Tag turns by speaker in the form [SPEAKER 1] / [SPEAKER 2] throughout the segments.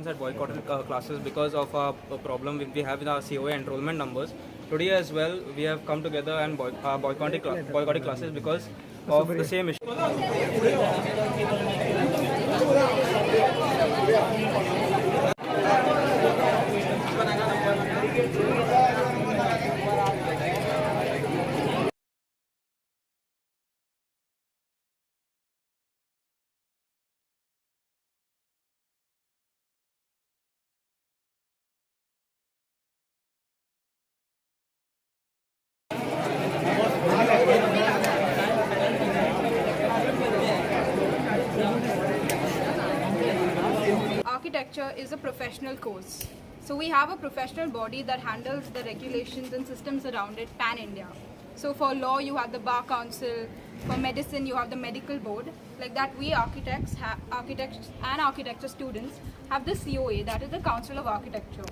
[SPEAKER 1] had boycotted classes because of a problem we have in our COA enrollment numbers. Today as well, we have come together and boycotted classes because of the same issue.
[SPEAKER 2] Architecture is a professional course. So we have a professional body that handles the regulations and systems around it pan-India. So for law, you have the Bar Council. For medicine, you have the medical board. Like that, we architects and architecture students have the COA, that is the Council of Architecture.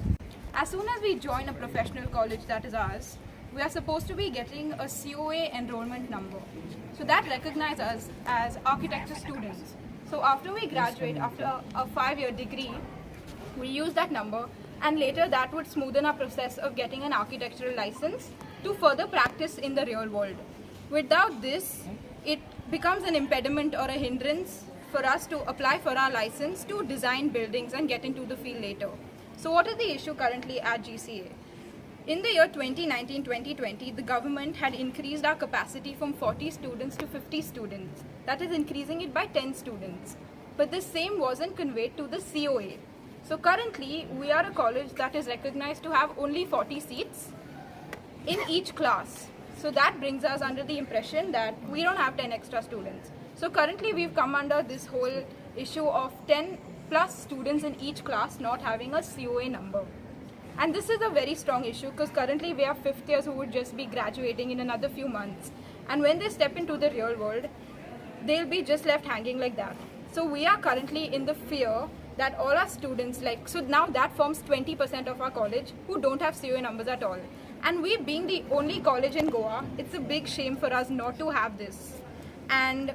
[SPEAKER 2] As soon as we join a professional college that is ours, we are supposed to be getting a COA enrollment number. So that recognizes us as architecture students. So after we graduate, after a 5-year degree, we use that number, and later that would smoothen our process of getting an architectural license to further practice in the real world. Without this, it becomes an impediment or a hindrance for us to apply for our license to design buildings and get into the field later. So what is the issue currently at GCA? In the year 2019-2020, the government had increased our capacity from 40 students to 50 students. That is increasing it by 10 students. But the same wasn't conveyed to the COA. So currently, we are a college that is recognized to have only 40 seats in each class. So that brings us under the impression that we don't have 10 extra students. So currently, we've come under this whole issue of 10 plus students in each class not having a COA number. And this is a very strong issue because currently we have 5th years who would just be graduating in another few months. And when they step into the real world, they'll be just left hanging like that. So we are currently in the fear that all our students, so now that forms 20% of our college who don't have COA numbers at all. And we being the only college in Goa, it's a big shame for us not to have this. And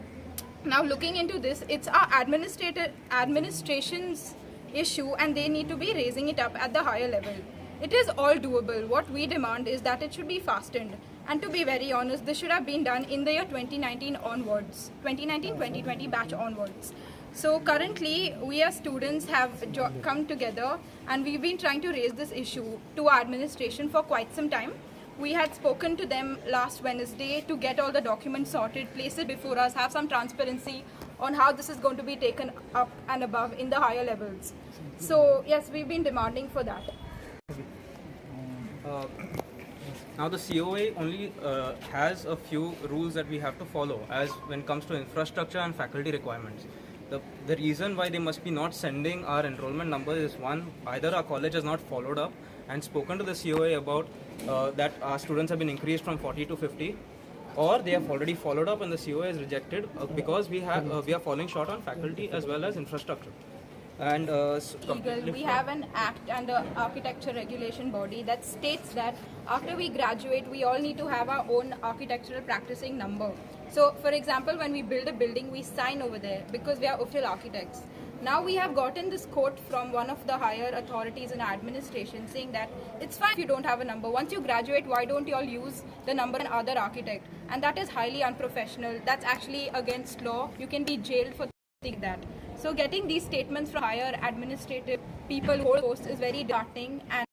[SPEAKER 2] now looking into this, it's our administration's issue, and they need to be raising it up at the higher level. It is all doable. What we demand is that it should be fastened. And to be very honest, this should have been done in the year 2019 onwards, 2019-2020 batch onwards. So currently, we as students have come together and we've been trying to raise this issue to our administration for quite some time. We had spoken to them last Wednesday to get all the documents sorted, place it before us, have some transparency on how this is going to be taken up and above in the higher levels. So yes, we've been demanding for that.
[SPEAKER 1] Now the COA only has a few rules that we have to follow as when it comes to infrastructure and faculty requirements. The reason why they must be not sending our enrollment number is one, either our college has not followed up and spoken to the COA about that our students have been increased from 40 to 50, or they have already followed up and the COA is rejected because we are falling short on faculty as well as infrastructure. And
[SPEAKER 2] we have an act and an architecture regulation body that states that after we graduate, we all need to have our own architectural practicing number. So, for example, when we build a building, we sign over there because we are official architects. Now we have gotten this quote from one of the higher authorities in our administration saying that it's fine if you don't have a number. Once you graduate, why don't you all use the number of another architect? And that is highly unprofessional. That's actually against law. You can be jailed for that. So getting these statements from higher administrative people who post is very disheartening. And